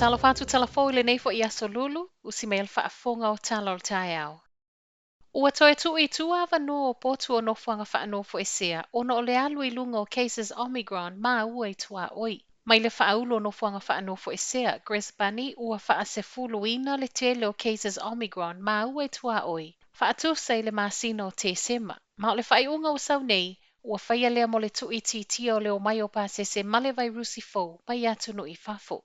talo fatu talafo le nei fo I aso lulu, usi me faafoga o tala o le taeao. Ua toe tu I tua avanoa o potu o nofoaga faanofoesea, ona o le alu I lunga o cases Omicron Maua I tua oi. Mai le faaulo o nofoaga faanofoesea, Grace Bunny ua faasefuluina le tele o cases Omicron Maua I tua oi. Faatusa I le masina o te sema. Ma o le faiunga o sau nei, ua faia lea mo le tui titia o le o mai o pasese ma le vairusi fou, mai atu no I fafo.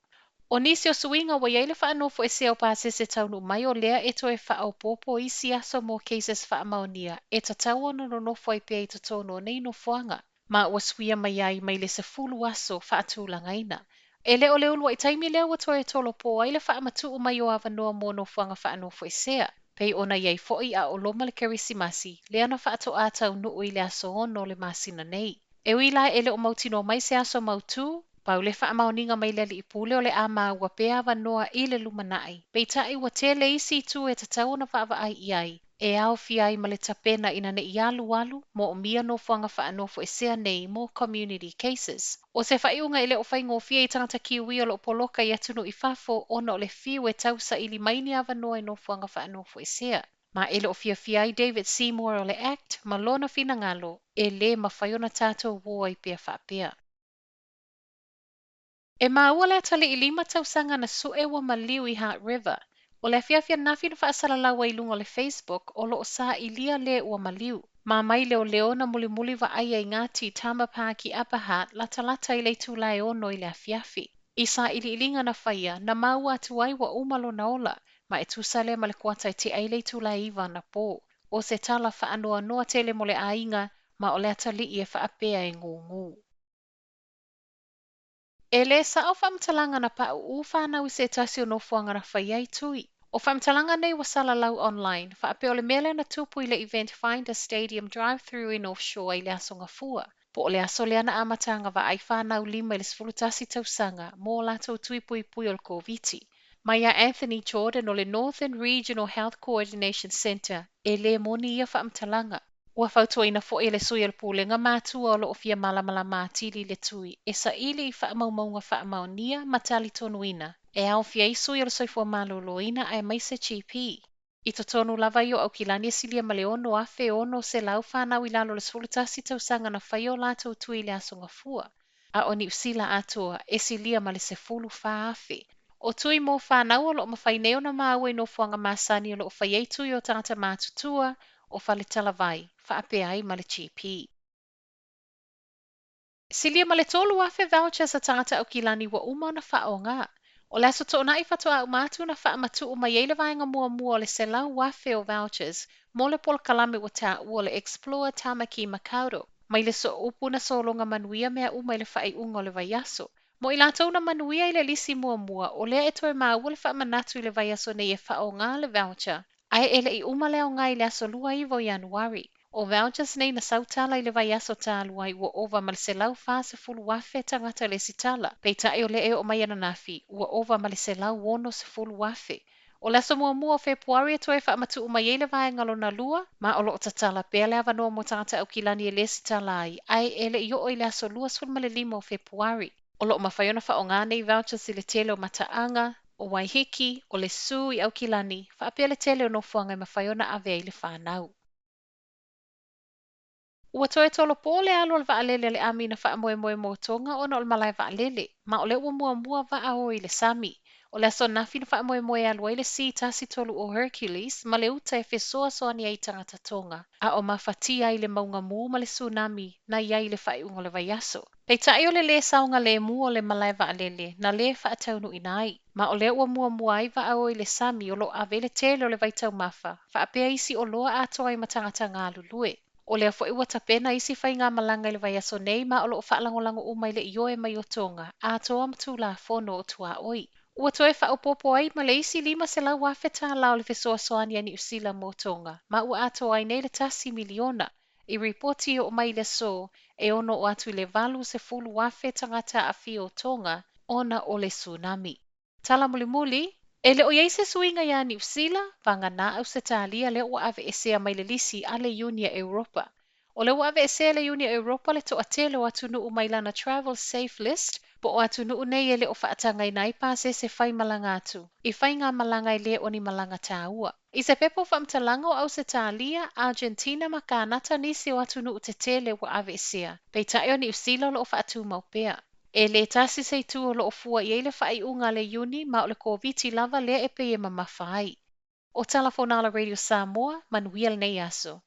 O nisi o suinga wa iai le faanofoesea o pasese taunu mai o lea e toe faaopoopo I siaso mo cases faamaonia e tatau ona no nofo ai pea I totono o nei nofoaga. Ma ua suia mai ai mai le sefulu aso faatūlangaina. E leo leo lua I taimi lea ua toe tolopo ai le faamatuu mai o avanoa mo nofoaga faanofoesea. Pei ona iai fo'i a o loma le kerisimasi, le ana faatoa taunuu I le aso ono le masina nei. E wila e le o mautino mai se aso mautu, pau le faamaoninga mai le li pule o le ama ua pea avanoa I le lumanai. Pei tai ua tele isi tu e tatau na faavaai iai. E aafia ai ma le tapena ina ne I alu mo o mia nofoaga faanofoesea nei mo community cases. O se whaiunga I le o whaingofia I tangata kiwi o lo poloka I atunu I fafo ona o le fiu e tausa ili maini avanoa I nofoaga faanofoesea. Ma ele o fia ai David Seymour o le Act, ma lona fina ngalo, e le mawhaiona tātou woi pia whapea. E maua le atalii I 5 tausaga na suʻeua maliu I Hutt River. O le afiafia nafi na faasalalau ai lunga o le Facebook o loo sa ilia le ua maliu. Ma mai leo leona mulimuli vaaia I ngati tamapa ki Upper Hutt latalata I le tulae ono I le afiafi. I sa iliilinga na faia na maua atu ai wa umalo na ola, ma e tusale ma le kuata I te ai le tulae iwa na po. O se tala faanoa noa tele mo le ainga, ma o le atalii e faapea e ngungu. E le sa o whamtalanga na pa u whanau I se tasi o nofoanga na whai ai tui. O whamtalanga nei wa salalau online, whaape o le mele na tupu I le event Find a Stadium Drive-Thru in Offshore I le asonga fua. Po o le aso le ana amatanga wa ai whanau 5 I le sfulutasi tausanga, mo lato tui pui pui o le Koviti. Maia Anthony Jordan o le Northern Regional Health Coordination Center, e le moni ia whamtalanga. Ua fautuaina foʻi le sui o le pulenga matua o loo fia malamala matili le tui, e sa ili I faamaumauga faamaonia ma tali tonuina, e aofia I sui o le soifua malōlōina ae mai se GP. I totonu lava I o Aukilani e silia ma le ono afe ono se lau whanau I lalo le sfulutasi tausanga na whai o latou tui le asonga fua. A o Niu Sila atoa e silia ma le sefulu whaafe. O tui mo whanau o loo mawhaineo na maua I nofoaga masani o loo whai ei tui o tangata matutua, o fale talavai, whaapea ai ma le GP. Silia ma le tolu afe vouchers a tangata Aukilani wa uma na whaonga. O le aso toʻana I whatoa au matu na whaamatu o mai eile vaenga mua mua o le selau wafe o vouchers, mo le pol kalame wa ta ua le Explore Tamaki Makauro. Mai le so upu na solonga manuia mea uma I le whaaiunga o le vaiaso. Mo I lātou na manuia I le lisi mua mua, o lea e toe maua le whaamanatu I le vaiaso nei e whaonga le voucher. Ai ele I uma leo ngai le aso lua I vo Januari. O vouchers nei na sautala I le vaiaso tālu ai ua ova ma le selau fasefulu wafe tangata le sitala. Peitai o le e o mai ana nafi, ua ova ma le selau wono sefulu wafe. O le aso mua mua o Februari e toe whaamatu o mai e le vaenga na lua, ma o loo tatala pea le avanoa mo tangata Aukilani e le sitala ai. Ai ele I o le aso lua sfulu le 5 o Februari. O loo mawhaiona whaonga nei vouchers I le tele o Mataanga, o Waihiki, o le Su I Aukilani, whaapea le tele o nofoanga I mawhaiona ave ai le Faanau. Ua toe Tolopo le alu o le vaalele le ami na faamoemoe mo Toga ona o le malai vaalele, ma o le ua mua mua vaao I le Sami. O le aso nafi na faamoemoe alu ai le si tasi tolu o Hercules ma le uta e fesoasoani ai tangata Toga, a o mawhatia ai le maunga mu ma le tsunami na iai le whaiunga le vaiaso. Peitai o le saunga le mu o le malai vaalele na le whaataunu inai, ma o le ua mua mua ai vaao I le Sami o lo ave le tele o le vaitau mafa, whaapea isi o loa atoa I matangata ngā lulue. O lea foʻi ua tapena isi whainga malanga I le vaiaso nei ma o loo whaalangolango umai le ioe mai o Toga, a toa matula fono o tua oi. Ua toe faaopoopo ai ma le isi 5 se lau wafe tāla o le fesoasoani a Niu Sila mo Toga, ma ua atoa ai nei le tasi miliona. I ripoti o mai le so, e ono o atu le valu se fulu wafe tangata a fi o Toga, ona o le tsunami. Tala muli, e le o iei se suinga ia Niu Sila, wangana au se tālia le ua ave esea mai le lisi a le Iuni a Europa. O le ua ave esea le Iuni a Europa le toa tele o atu nuu mai lana Travel Safe List, Po o atu nuu nei e le o whaatangai nai pāse se whai malanga atu. I whai ngā malanga i le o ni malanga tāua. I se pepo whamtalanga o au se tālia, Argentina ma kānata nisi o atu nuu te tele wa avesea. Pei tae o Niu Sila lo o whaatu maupea. E le tasi sei tu o lo o fua i eile whai unga le Iuni ma o le Koviti lava le e pe e mamawhai. O Telefonala Radio Samoa, manuia nei aso.